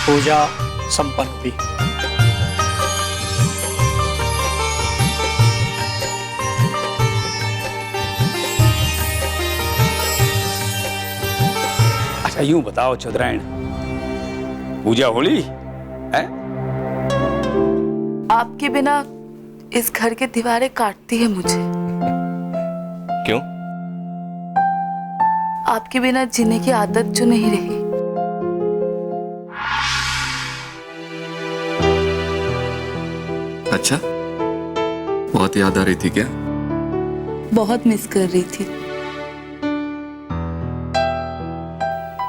पूजा संपन्न हुई। अच्छा यूं बताओ चौधरायण, पूजा होली है? आपके बिना इस घर की दीवारें काटती है मुझे। क्यों? आपके बिना जीने की आदत जो नहीं रही। अच्छा, बहुत याद आ रही थी क्या? बहुत मिस कर रही थी।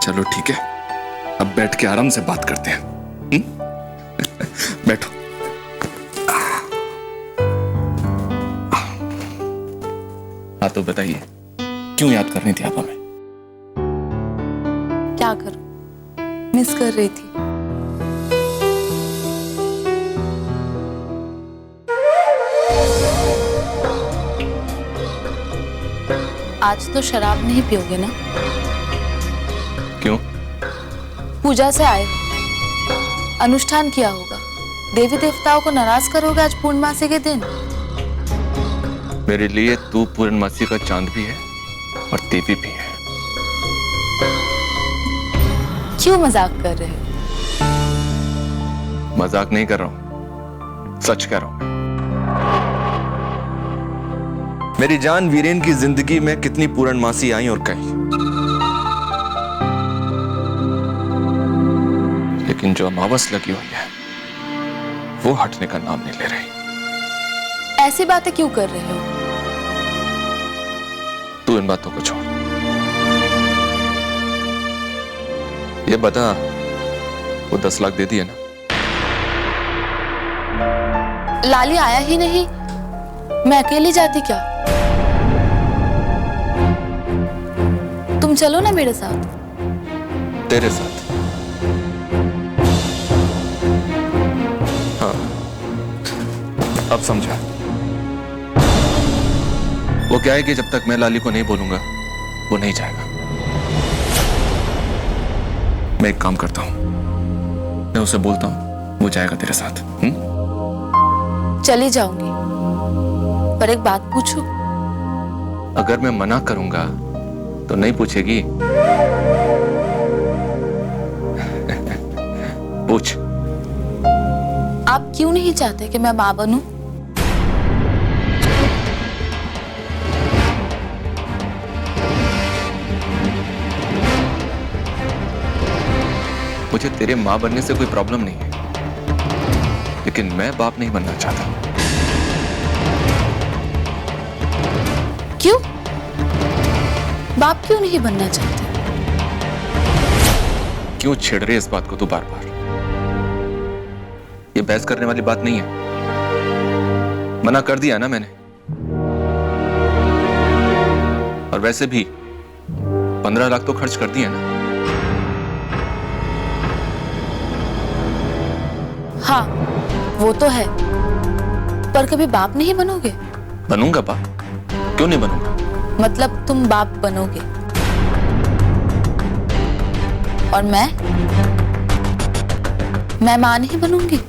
चलो ठीक है, अब बैठ के आराम से बात करते हैं। बैठो। हाँ तो बताइए, क्यों याद करनी थी आप हमें? क्या करूं, मिस कर रही थी। आज तो शराब नहीं पियोगे ना? क्यों? पूजा से आए हो, अनुष्ठान किया होगा, देवी देवताओं को नाराज करोगे आज पूर्णमासी के दिन? मेरे लिए तू पूर्णमासी का चांद भी है और देवी भी है। क्यों मजाक कर रहे हो? मजाक नहीं कर रहा हूं, सच कह रहा हूं। मेरी जान वीरेन की जिंदगी में कितनी पूर्णमासी आई और गई, लेकिन जो अमावस लगी हुई है वो हटने का नाम नहीं ले रही। ऐसी बातें क्यों कर रहे हो? तू इन बातों को छोड़, ये बता, वो 10 लाख दे दिया ना? लाली आया ही नहीं, मैं अकेली जाती क्या? तुम चलो ना मेरे साथ। तेरे साथ? हाँ, अब समझा। वो क्या है कि जब तक मैं लाली को नहीं बोलूंगा वो नहीं जाएगा। मैं एक काम करता हूं, मैं उसे बोलता हूं, वो जाएगा तेरे साथ। चली जाऊंगी, पर एक बात पूछूं? अगर मैं मना करूंगा तो नहीं पूछेगी? पूछ। आप क्यों नहीं चाहते कि मैं मां बनूं? मुझे तेरे मां बनने से कोई प्रॉब्लम नहीं है, लेकिन मैं बाप नहीं बनना चाहता। क्यों? बाप क्यों नहीं बनना चाहते? क्यों छेड़ रहे इस बात को तू बार बार? ये बहस करने वाली बात नहीं है। मना कर दिया ना मैंने। और वैसे भी 15 लाख तो खर्च कर दिए ना। हाँ, वो तो है, पर कभी बाप नहीं बनोगे? बनूंगा बाप, क्यों नहीं बनूंगा? मतलब तुम बाप बनोगे और मैं मां नहीं बनूंगी?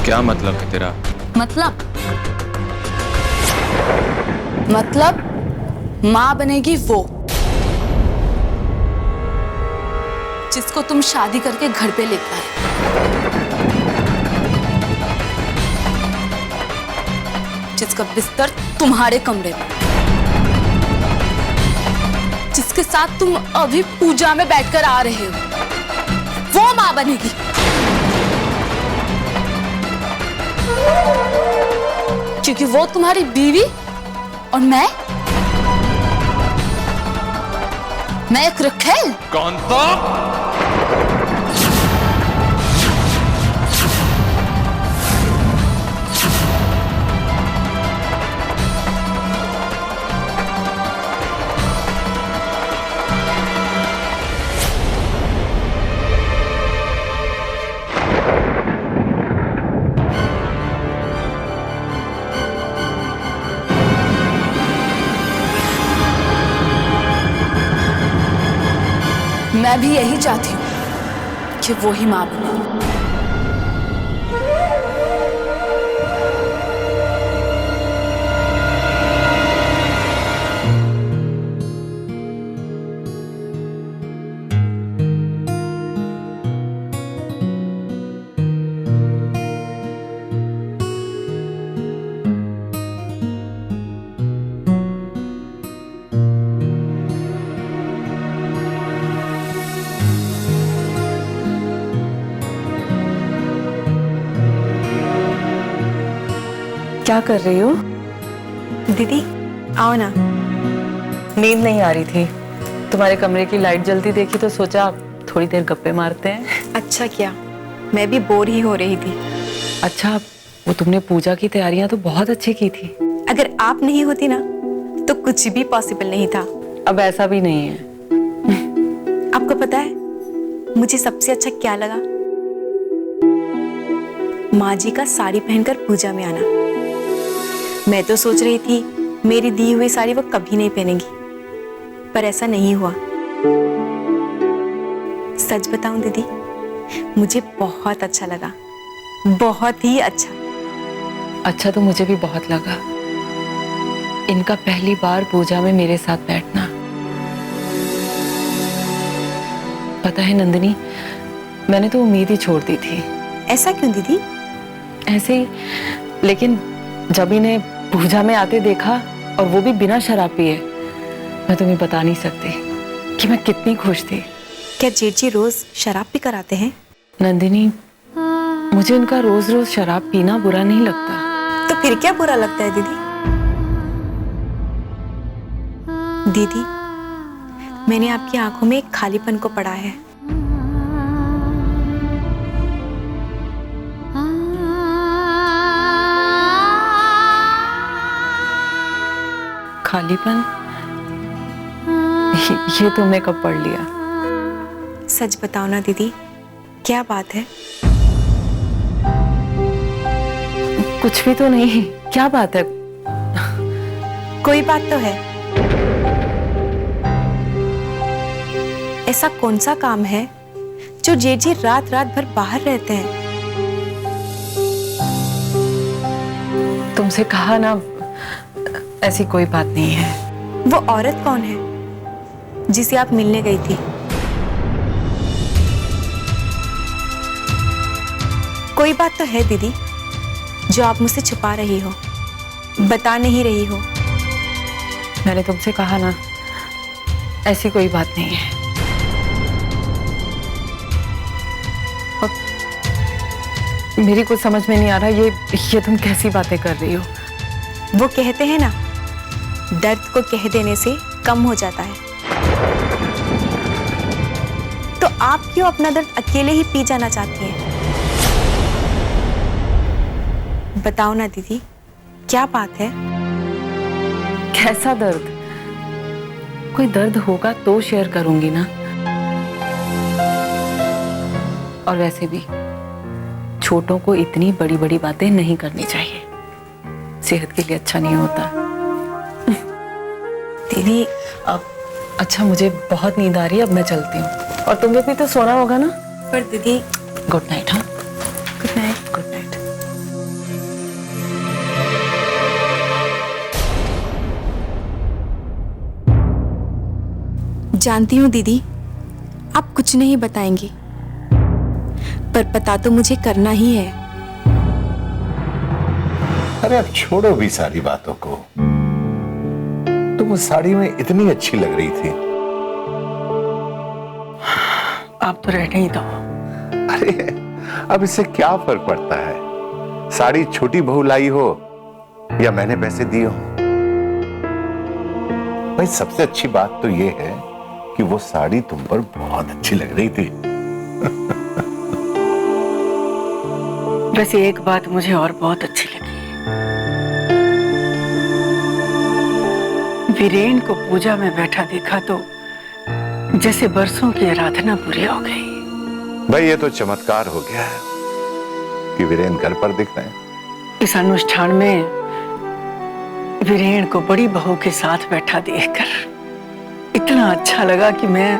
क्या मतलब है तेरा? मतलब मां बनेगी वो, जिसको तुम शादी करके घर पे लेकर आए, जिसका बिस्तर तुम्हारे कमरे में, जिसके साथ तुम अभी पूजा में बैठकर आ रहे हो, वो मां बनेगी। क्योंकि वो तुम्हारी बीवी और मैं एक रखेल। कौन था? मैं भी यही चाहती हूँ कि वो ही मां बने। क्या कर रही हो? दीदी आओ ना। नींद नहीं आ रही थी, तुम्हारे कमरे की लाइट जलती देखी तो सोचा थोड़ी देर गप्पे मारते हैं। अच्छा किया, मैं भी बोर ही हो रही थी। अच्छा, वो तुमने पूजा की तैयारियां तो बहुत अच्छी की थी। अगर आप नहीं होती ना तो कुछ भी पॉसिबल नहीं था। अब ऐसा भी नहीं है। आपको पता है मुझे सबसे अच्छा क्या लगा? माँ जी का साड़ी पहनकर पूजा में आना। मैं तो सोच रही थी मेरी दी हुई साड़ी वो कभी नहीं पहनेंगी, पर ऐसा नहीं हुआ। सच बताऊं दीदी, मुझे बहुत अच्छा लगा, बहुत ही अच्छा। अच्छा तो मुझे भी बहुत लगा। इनका पहली बार पूजा में मेरे साथ बैठना। पता है नंदिनी, मैंने तो उम्मीद ही छोड़ दी थी। ऐसा क्यों दीदी? ऐसे ही, लेकिन जब इन्हें पूजा में आते देखा और वो भी बिना शराब पिए, मैं तुम्हें बता नहीं सकती कि मैं कितनी खुश थी। क्या जेठ जी रोज शराब पी कर आते हैं? नंदिनी, मुझे इनका रोज रोज शराब पीना बुरा नहीं लगता। तो फिर क्या बुरा लगता है दीदी? दीदी, मैंने आपकी आंखों में एक खालीपन को पढ़ा है। खालीपन? ये तुमने कब पढ़ लिया? सच बताओ ना दीदी, क्या बात है? कुछ भी तो नहीं। क्या बात है? कोई बात तो है। ऐसा कौन सा काम है जो जेठ जी रात रात भर बाहर रहते हैं? तुमसे कहा ना, ऐसी कोई बात नहीं है। वो औरत कौन है जिसे आप मिलने गई थी? कोई बात तो है दीदी जो आप मुझसे छुपा रही हो, बता नहीं रही हो। मैंने तुमसे कहा ना, ऐसी कोई बात नहीं है। और मेरी कुछ समझ में नहीं आ रहा, ये तुम कैसी बातें कर रही हो? वो कहते हैं ना, दर्द को कह देने से कम हो जाता है। तो आप क्यों अपना दर्द अकेले ही पी जाना चाहती हैं? बताओ ना दीदी, क्या बात है? कैसा दर्द? कोई दर्द होगा तो शेयर करूंगी ना। और वैसे भी छोटों को इतनी बड़ी बड़ी बातें नहीं करनी चाहिए, सेहत के लिए अच्छा नहीं होता। दीदी अब अच्छा, मुझे बहुत नींद आ रही है, अब मैं चलती हूँ। और तुम्हें भी तो सोना होगा ना? पर दीदी। Good night. हाँ, गुड नाइट। Good night. जानती हूँ दीदी, आप कुछ नहीं बताएंगी, पर पता तो मुझे करना ही है। अरे अब छोड़ो भी सारी बातों को। तुम उस साड़ी में इतनी अच्छी लग रही थी। आप तो रहने ही दो। अरे अब इससे क्या फर्क पड़ता है? साड़ी छोटी बहू लाई हो या मैंने पैसे दिए हो। भाई सबसे अच्छी बात तो ये है कि वो साड़ी तुम पर बहुत अच्छी लग रही थी। वैसे एक बात मुझे और बहुत अच्छी लगी। वीरेन को पूजा में बैठा देखा तो जैसे बरसों की आराधना पूरी हो गई। भाई ये तो चमत्कार हो गया है कि वीरेन घर पर दिख रहे हैं। इस अनुष्ठान में वीरेन को बड़ी बहू के साथ बैठा देखकर इतना अच्छा लगा कि मैं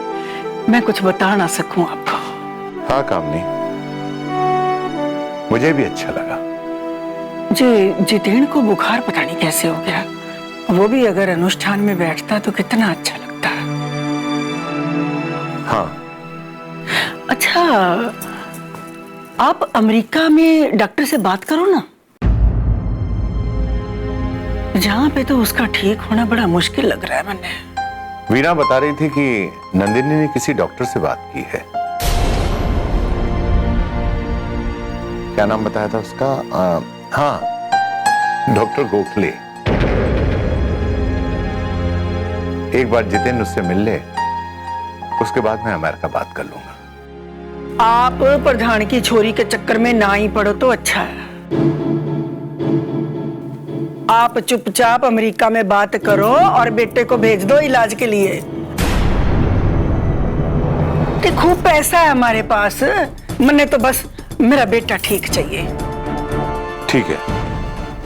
मैं कुछ बता ना सकूं आपको। हाँ कामनी, मुझे भी अच्छा लगा। जी, जितेन को बुखार पता नहीं कैसे हो गया। वो भी अगर अनुष्ठान में बैठता तो कितना अच्छा लगता। हाँ। अच्छा, आप अमेरिका में डॉक्टर से बात करो ना। जहां पे तो उसका ठीक होना बड़ा मुश्किल लग रहा है मैंने। वीणा बता रही थी कि नंदिनी ने किसी डॉक्टर से बात की है। क्या नाम बताया था उसका? हाँ, डॉक्टर गोखले। एक बार जितेन उससे मिल ले, उसके बाद मैं अमेरिका बात कर लूंगा। आप प्रधान की छोरी के चक्कर में ना ही पड़ो तो अच्छा है। आप चुपचाप अमेरिका में बात करो और बेटे को भेज दो इलाज के लिए। कि खूब पैसा है हमारे पास, मन्ने तो बस मेरा बेटा ठीक चाहिए। ठीक है,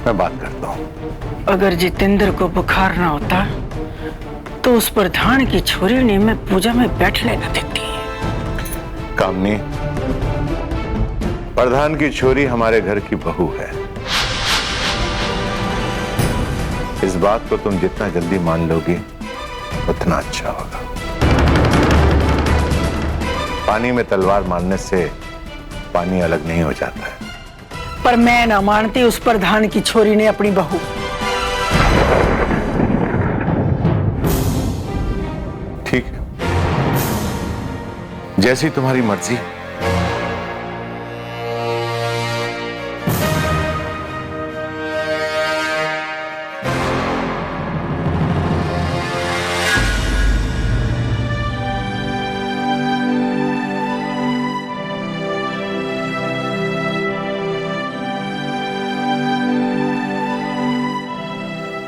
मैं बात करता हूँ। अगर जितेंद्र को बुखार ना होता तो उस प्रधान की छोरी ने मैं पूजा में बैठने न देती। कामनी, प्रधान की छोरी हमारे घर की बहू है। इस बात को तुम जितना जल्दी मान लोगी उतना अच्छा होगा। पानी में तलवार मारने से पानी अलग नहीं हो जाता है। पर मैं ना मानती उस प्रधान की छोरी ने अपनी बहू। ठीक है, जैसी तुम्हारी मर्जी।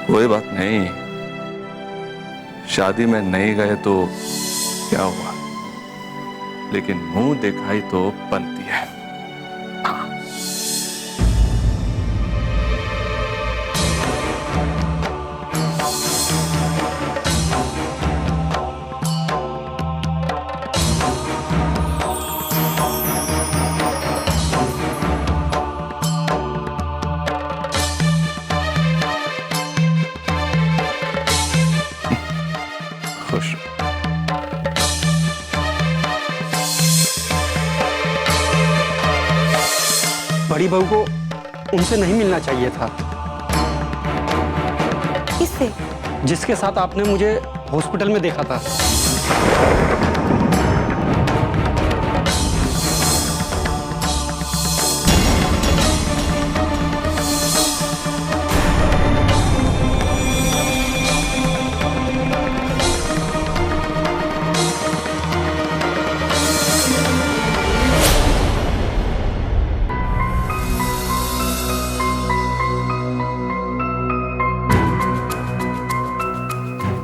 कोई बात नहीं, शादी में नहीं गए तो क्या हुआ, लेकिन मुंह दिखाई तो बनती है। खुश। बड़ी बहू को उनसे नहीं मिलना चाहिए था, किससे? जिसके साथ आपने मुझे हॉस्पिटल में देखा था।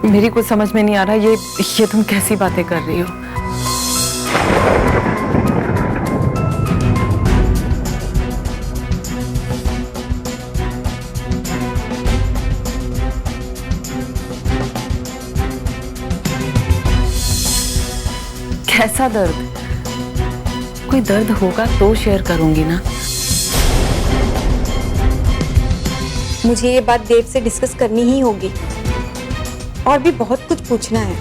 मेरी कुछ समझ में नहीं आ रहा, ये तुम कैसी बातें कर रही हो? कैसा दर्द? कोई दर्द होगा तो शेयर करूंगी ना। मुझे ये बात देव से डिस्कस करनी ही होगी और भी बहुत कुछ पूछना है।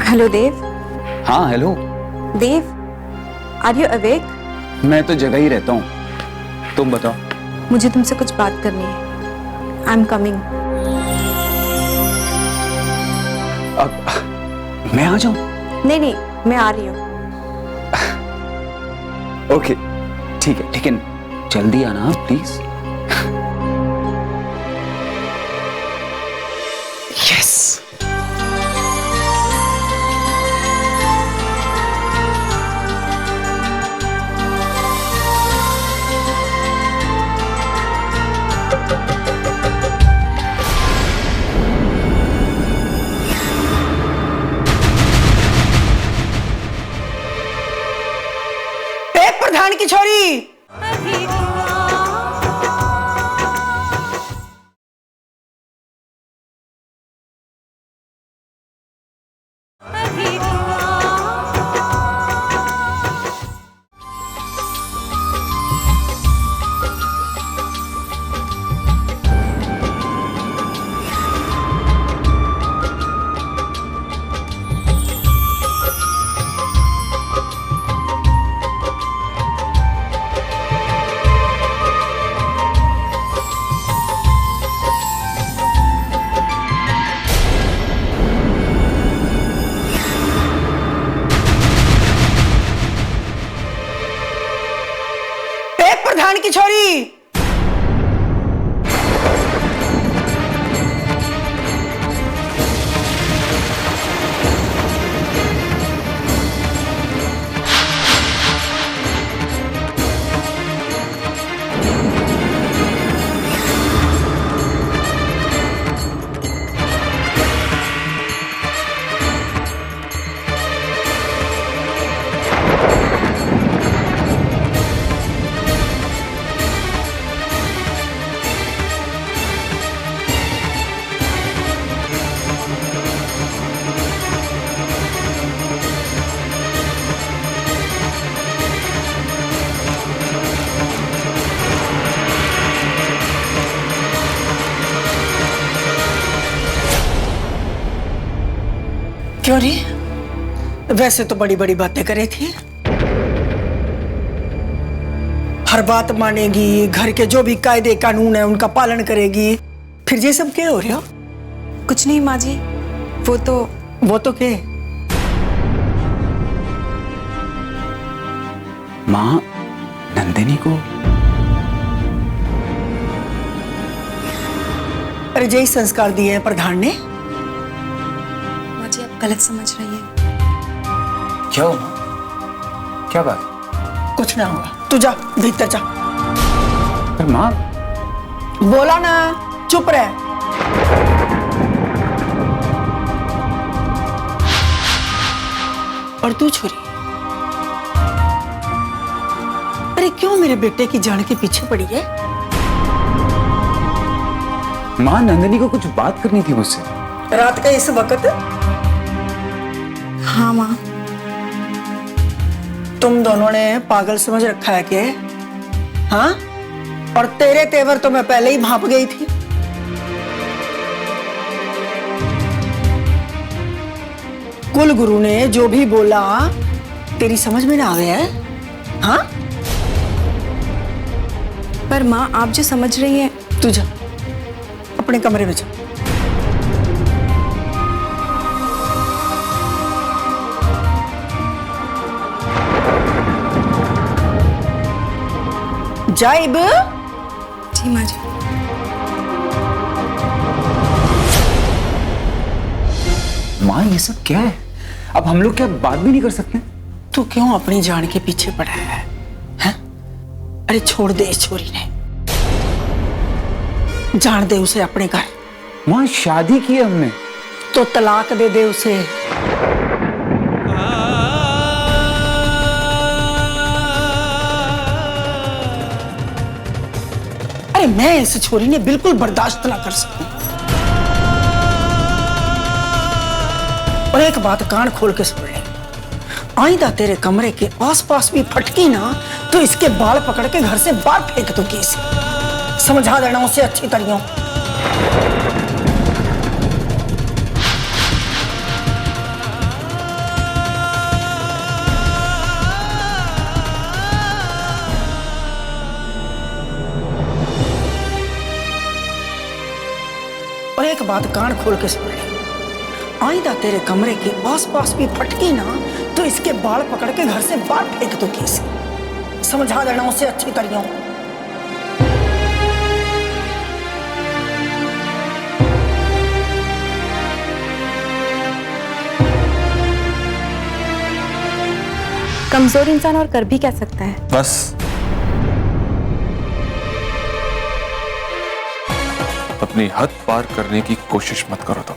हेलो देव। हाँ hello. Dev, are you awake? मैं तो जगह ही रहता हूँ, तुम बताओ। मुझे तुमसे कुछ बात करनी है। I am coming. अब मैं आ जाऊं? नहीं नहीं, मैं आ रही हूँ। ओके ठीक है, लेकिन जल्दी आना प्लीज। यस। प्रधान की छोरी। प्रधान की छोरी। क्यों रे? वैसे तो बड़ी बड़ी बातें करे थी, हर बात मानेगी, घर के जो भी कायदे कानून है उनका पालन करेगी, फिर ये सब क्या हो रहा हो? कुछ नहीं माँ जी, वो तो क्या? माँ, नंदिनी को अरे यही संस्कार दिए हैं प्रधान ने। माँ जी आप गलत समझ रही हैं। क्या हुआ? क्या बात? कुछ ना हुआ, तू जा भीतर जा। पर माँ, बोला ना, चुप रह। और तू छोरी, अरे क्यों मेरे बेटे की जान के पीछे पड़ी है? माँ, नंदिनी को कुछ बात करनी थी मुझसे। रात का इस वक्त? हाँ माँ। तुम दोनों ने पागल समझ रखा है कि? हाँ? और तेरे तेवर तो मैं पहले ही भांप गई थी। कुल गुरु ने जो भी बोला तेरी समझ में ना आ गया है? हाँ? पर माँ आप जो समझ रही हैं। तू जा अपने कमरे में जा। जाइब। जी माँ जी। माँ, ये सब क्या है? अब हम लोग क्या बात भी नहीं कर सकते? तू क्यों अपनी जान के पीछे पड़ा है? हैं? अरे छोड़ दे इस छोरी ने, जान दे उसे अपने घर। माँ, शादी की है हमने। तो तलाक दे दे उसे। अरे मैं इस छोरी ने बिल्कुल बर्दाश्त ना कर सकूं। और एक बात कान खोल के सुन ले, आइंदा तेरे कमरे के आसपास भी फटकी ना तो इसके बाल पकड़ के घर से बाहर फेंक दूंगी इसे। समझा देना उसे अच्छी तरह। और एक बात कान खोल के सुन ले, आइंदा तेरे कमरे के आसपास भी फटकी ना तो इसके बाल पकड़ के घर से बाहर फेंक दूंगी इसे। समझा देना उसे अच्छी तरह। कमजोर इंसान और कर भी क्या सकता है। बस अपनी हद पार करने की कोशिश मत करो तुम।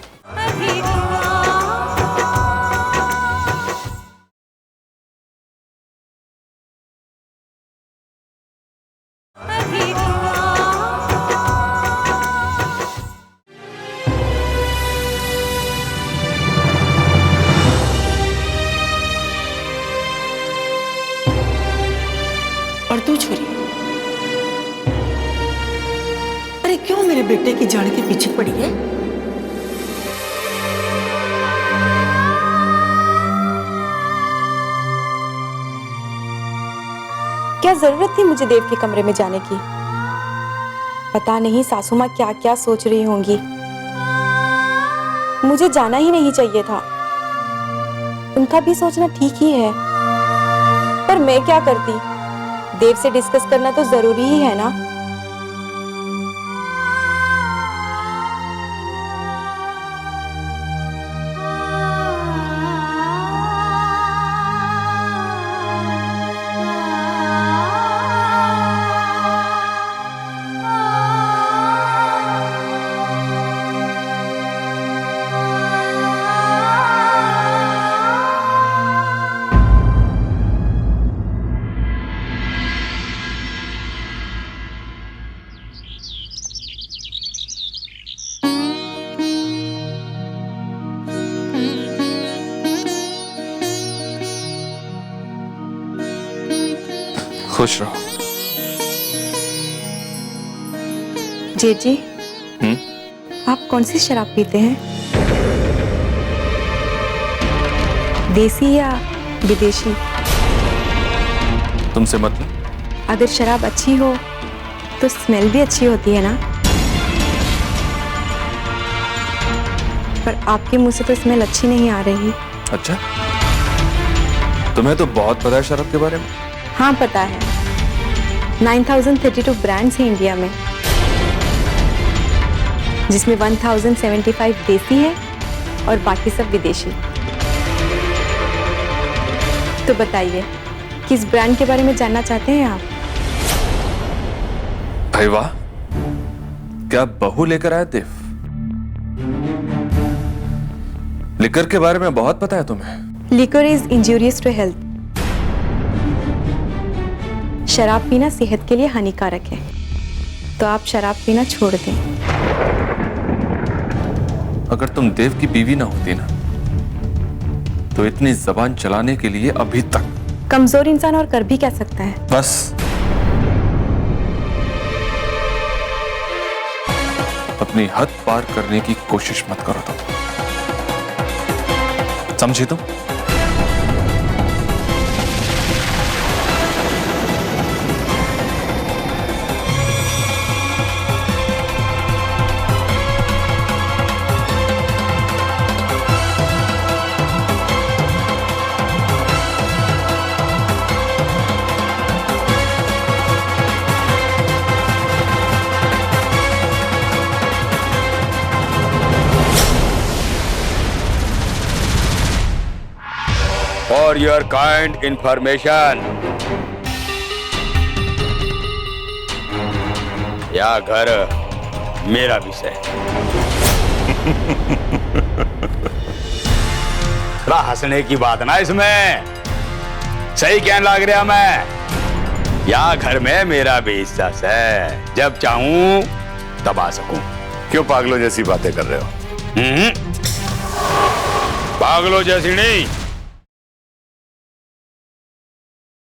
बेटे की जान के पीछे पड़ी है? क्या जरूरत थी मुझे देव के कमरे में जाने की? पता नहीं सासू माँ क्या क्या सोच रही होंगी। मुझे जाना ही नहीं चाहिए था। उनका भी सोचना ठीक ही है, पर मैं क्या करती? देव से डिस्कस करना तो जरूरी ही है ना। खुश रहो। जेठ जी, आप कौन सी शराब पीते हैं? देसी या विदेशी? तुमसे मतलब? अगर शराब अच्छी हो तो स्मेल भी अच्छी होती है ना। पर आपके मुंह से तो स्मेल अच्छी नहीं आ रही। अच्छा, तुम्हें तो बहुत पता है शराब के बारे में। हाँ पता है। 9032 ब्रांड्स हैं इंडिया में, जिसमें 1075 देसी है और बाकी सब विदेशी। तो बताइए, किस ब्रांड के बारे में जानना चाहते हैं आप? भाई वाह, क्या बहू लेकर आए देव। लिकर के बारे में बहुत पता है तुम्हें। Liquor is injurious to health. शराब पीना सेहत के लिए हानिकारक है, तो आप शराब पीना छोड़ दें। अगर तुम देव की बीवी ना होती ना, तो इतनी जबान चलाने के लिए अभी तक। कमजोर इंसान और कर भी क्या सकता है। बस अपनी हद पार करने की कोशिश मत करो तुम, समझी तुम? For your kind information, यह घर मेरा विषय। थोड़ा हंसने की बात ना इसमें, सही कहने लग रहा मैं। यह घर में मेरा भी हिस्सा है, जब चाहूं तब आ सकूं। क्यों पागलों जैसी बातें कर रहे हो? पागलों जैसी नहीं,